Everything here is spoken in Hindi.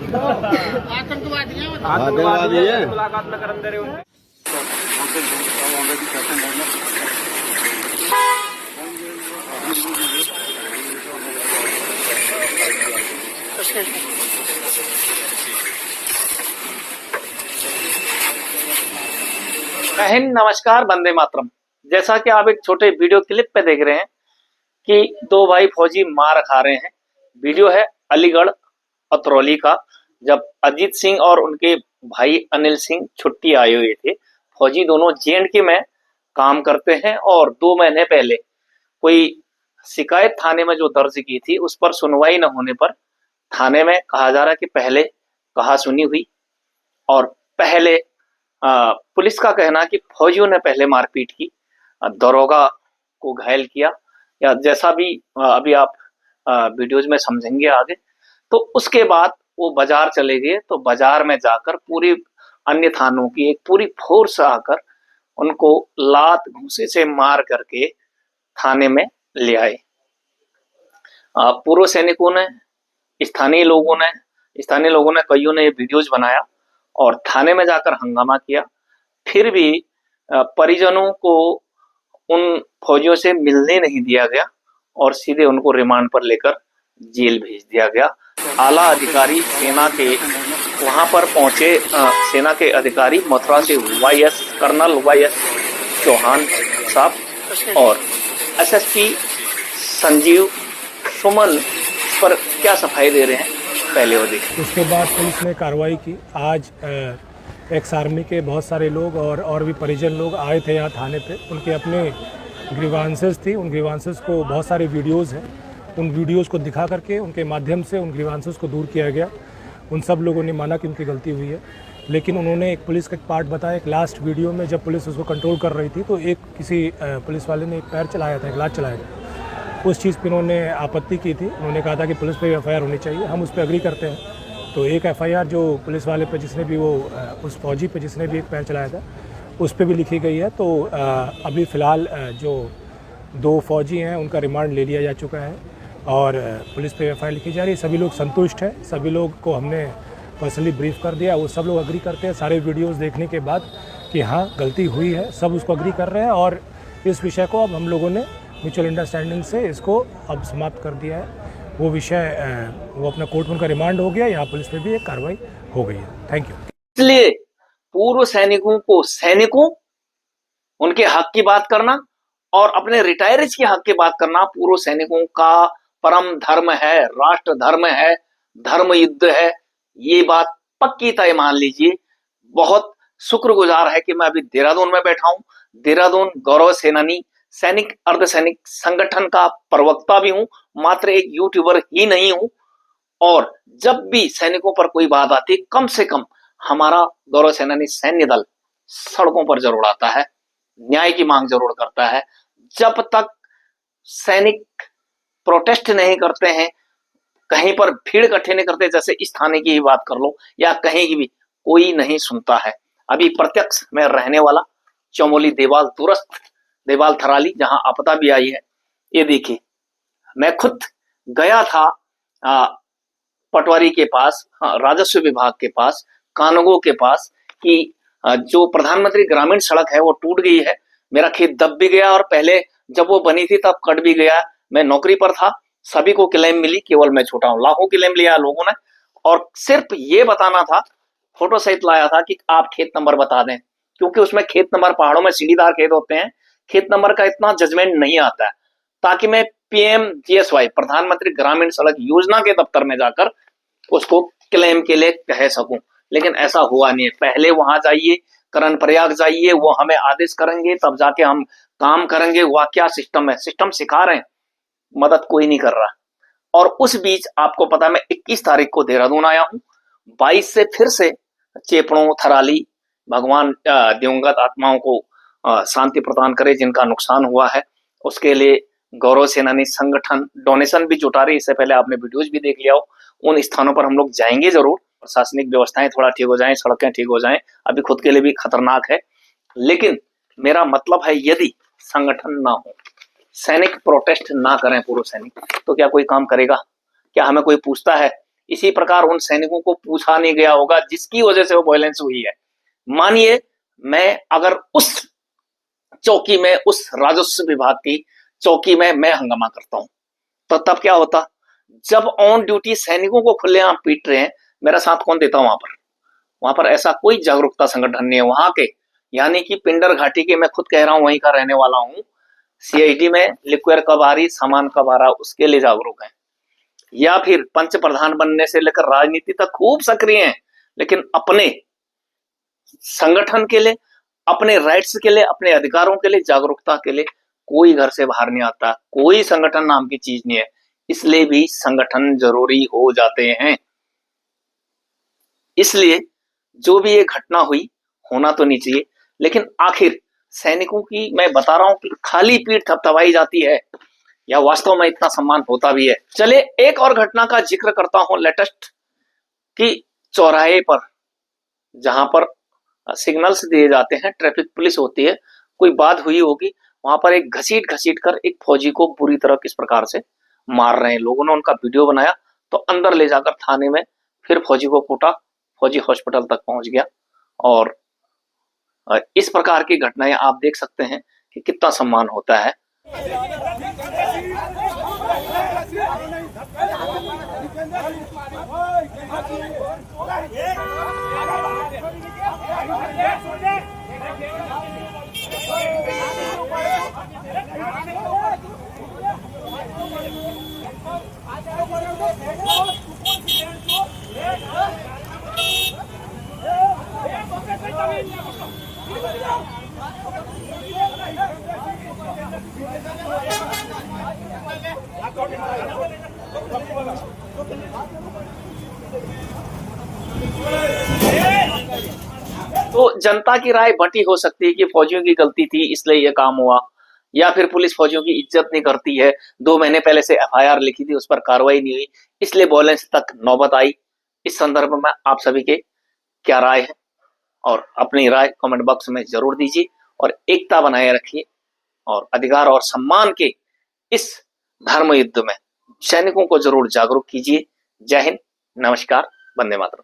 आतंकवादी है। मुलाकात में करन दे रहे उनकी। जय हिंद, नमस्कार, वंदे मातरम। जैसा कि आप एक छोटे वीडियो क्लिप पे देख रहे हैं कि दो भाई फौजी मार खा रहे हैं। वीडियो है अलीगढ़ अतरौली का, जब अजीत सिंह और उनके भाई अनिल सिंह छुट्टी आए हुए थे। फौजी दोनों J&K में काम करते हैं और 2 महीने पहले कोई शिकायत थाने में जो दर्ज की थी, उस पर सुनवाई न होने पर थाने में कहा जा रहा है कि पहले कहा सुनी हुई और पहले पुलिस का कहना कि फौजियों ने पहले मारपीट की, दरोगा को घायल किया, या जैसा भी अभी आप वीडियोज में समझेंगे आगे। तो उसके बाद वो बाजार चले गए, तो बाजार में जाकर पूरी अन्य थानों की एक पूरी फोर्स आकर उनको लात घूंसे से मार करके थाने में ले आए। पूर्व सैनिकों ने, स्थानीय लोगों ने कईयों ने ये वीडियोज बनाया और थाने में जाकर हंगामा किया। फिर भी परिजनों को उन फौजियों से मिलने नहीं दिया गया और सीधे उनको रिमांड पर लेकर जेल भेज दिया गया। आला अधिकारी सेना के वहां पर पहुंचे, सेना के अधिकारी मथुरा से कर्नल वाई.एस. चौहान साहब और SSP संजीव सुमन पर क्या सफाई दे रहे हैं, पहले वो देखें। उसके बाद पुलिस ने कार्रवाई की। आज एक्स आर्मी के बहुत सारे लोग और भी परिजन लोग आए थे यहाँ थाने पे। उनके अपने ग्रीवांसेस थी, उन ग्रीवांसेस को बहुत सारे वीडियोस हैं, उन वीडियोस को दिखा करके उनके माध्यम से उन ग्रीवांसेस को दूर किया गया। उन सब लोगों ने माना कि उनकी गलती हुई है, लेकिन उन्होंने एक पुलिस का एक पार्ट बताया। एक लास्ट वीडियो में जब पुलिस उसको कंट्रोल कर रही थी तो एक किसी पुलिस वाले ने एक पैर चलाया था, एक लात चलाया था। उस चीज़ पर उन्होंने आपत्ति की थी। उन्होंने कहा था कि पुलिस पे FIR होनी चाहिए। हम उस पर एग्री करते हैं। तो एक FIR जो पुलिस वाले पे जिसने भी वो उस फौजी पे जिसने भी एक पैर चलाया था, उस पर भी लिखी गई है। तो अभी फ़िलहाल जो 2 फौजी हैं उनका रिमांड ले लिया जा चुका है और पुलिस पे FIR लिखी जा रही है। सभी लोग संतुष्ट हैं, सभी लोग को हमने पर्सनली ब्रीफ कर दिया। वो सब लोग अग्री करते हैं सारे वीडियोस देखने के बाद कि हाँ गलती हुई है। सब उसको अग्री कर रहे हैं और इस विषय को अब हम लोगों ने म्यूचुअल अंडरस्टैंडिंग से इसको अब समाप्त कर दिया है। वो विषय वो अपना कोर्ट में उनका रिमांड हो गया, यहाँ पुलिस पे भी एक कार्रवाई हो गई है। Thank you. इसलिए पूर्व सैनिकों को सैनिकों, उनके हक की बात करना और अपने रिटायरीज के हक की बात करना पूर्व सैनिकों का परम धर्म है, राष्ट्र धर्म है, धर्म युद्ध है। ये बात पक्की तय मान लीजिए। बहुत शुक्रगुजार है कि मैं अभी देहरादून में बैठा हूं। देहरादून गौरव सेनानी सैनिक अर्धसैनिक संगठन का प्रवक्ता भी हूं, मात्र एक यूट्यूबर ही नहीं हूं। और जब भी सैनिकों पर कोई बात आती, कम से कम हमारा गौरव सेनानी सैन्य दल सड़कों पर जरूर आता है, न्याय की मांग जरूर करता है। जब तक सैनिक प्रोटेस्ट नहीं करते हैं, कहीं पर भीड़ इकट्ठे नहीं करते, जैसे इस थाने की ही बात कर लो या कहीं की भी, कोई नहीं सुनता है। अभी प्रत्यक्ष में रहने वाला चमोली देवाल दूरस्थ देवाल थराली, जहां आपदा भी आई है। ये देखिए, मैं खुद गया था पटवारी के पास, राजस्व विभाग के पास, कानगो के पास, कि जो प्रधानमंत्री ग्रामीण सड़क है वो टूट गई है। मेरा खेत दब भी गया और पहले जब वो बनी थी तब कट भी गया। मैं नौकरी पर था, सभी को क्लेम मिली, केवल मैं छोटा हूं। लाखों क्लेम लिया लोगों ने और सिर्फ ये बताना था, फोटो सहित लाया था कि आप खेत नंबर बता दें, क्योंकि उसमें खेत नंबर, पहाड़ों में सीढ़ीदार खेत होते हैं, खेत नंबर का इतना जजमेंट नहीं आता है, ताकि मैं PMGSY प्रधानमंत्री ग्रामीण सड़क योजना के दफ्तर में जाकर उसको क्लेम के लिए कह सकूं। लेकिन ऐसा हुआ नहीं है। पहले वहां जाइए, करण प्रयाग जाइए, वो हमें आदेश करेंगे, तब जाके हम काम करेंगे। वह क्या सिस्टम है, सिस्टम सिखा रहे हैं, मदद कोई नहीं कर रहा। और उस बीच आपको पता है, मैं 21 तारीख को देहरादून आया हूं। 22 से फिर से चेपड़ों थराली, भगवान दिवंगत आत्माओं को शांति प्रदान करे जिनका नुकसान हुआ है। उसके लिए गौरव सेनानी संगठन डोनेशन भी जुटा रही। इससे पहले आपने वीडियोज भी देख लिया हो। उन स्थानों पर हम लोग जाएंगे जरूर। प्रशासनिक व्यवस्थाएं थोड़ा ठीक हो जाएं, सड़कें ठीक हो जाएं, अभी खुद के लिए भी खतरनाक है। लेकिन मेरा मतलब है, यदि संगठन ना हो, सैनिक प्रोटेस्ट ना करें, पूर्व सैनिक, तो क्या कोई काम करेगा? क्या हमें कोई पूछता है इसी प्रकार उन सैनिकों को पूछा नहीं गया होगा जिसकी वजह से वो वायलेंस हुई है। मानिए मैं अगर उस चौकी में, उस राजस्व विभाग की चौकी में मैं हंगामा करता हूं, तो तब क्या होता? जब ऑन ड्यूटी सैनिकों को खुलेआम पीट रहे हैं, मेरा साथ कौन देता वहां पर? वहां पर ऐसा कोई जागरूकता संगठन नहीं है वहां के, यानी कि पिंडर घाटी के, मैं खुद कह रहा हूं, वहीं का रहने वाला हूं। सीआईडी में लिक्विड कब आ रही, सामान कब आ रहा, उसके लिए जागरूक है। या फिर पंच प्रधान बनने से लेकर राजनीति तक खूब सक्रिय हैं, लेकिन अपने संगठन के लिए, अपने राइट्स के लिए, अपने अधिकारों के लिए, जागरूकता के लिए कोई घर से बाहर नहीं आता। कोई संगठन नाम की चीज नहीं है, इसलिए भी संगठन जरूरी हो जाते हैं। इसलिए जो भी ये घटना हुई, होना तो नहीं चाहिए, लेकिन आखिर सैनिकों की, मैं बता रहा हूं कि खाली पीठ थपथपाई जाती है या वास्तव में इतना सम्मान होता भी है। चले एक और घटना का जिक्र करता हूं, लेटेस्ट, कि चौराहे पर जहां पर सिग्नल्स दिए जाते हैं, ट्रैफिक पुलिस होती है, कोई बात हुई होगी, वहां पर एक घसीट घसीट कर एक फौजी को बुरी तरह किस प्रकार से मार रहे हैं। लोगों ने उनका वीडियो बनाया तो अंदर ले जाकर थाने में फिर फौजी को कूटा, फौजी हॉस्पिटल तक पहुंच गया। और इस प्रकार की घटनाएं आप देख सकते हैं कि कितना सम्मान होता है। तो जनता की राय बंटी हो सकती है कि फौजियों की गलती थी इसलिए यह काम हुआ, या फिर पुलिस फौजियों की इज्जत नहीं करती है, 2 महीने पहले से एफआईआर लिखी थी, उस पर कार्रवाई नहीं हुई, इसलिए वायलेंस तक नौबत आई। इस संदर्भ में आप सभी के क्या राय है, और अपनी राय कमेंट बॉक्स में जरूर दीजिए, और एकता बनाए रखिए, और अधिकार और सम्मान के इस धर्म युद्ध में सैनिकों को जरूर जागरूक कीजिए। जय हिंद, नमस्कार, वंदे मातरम।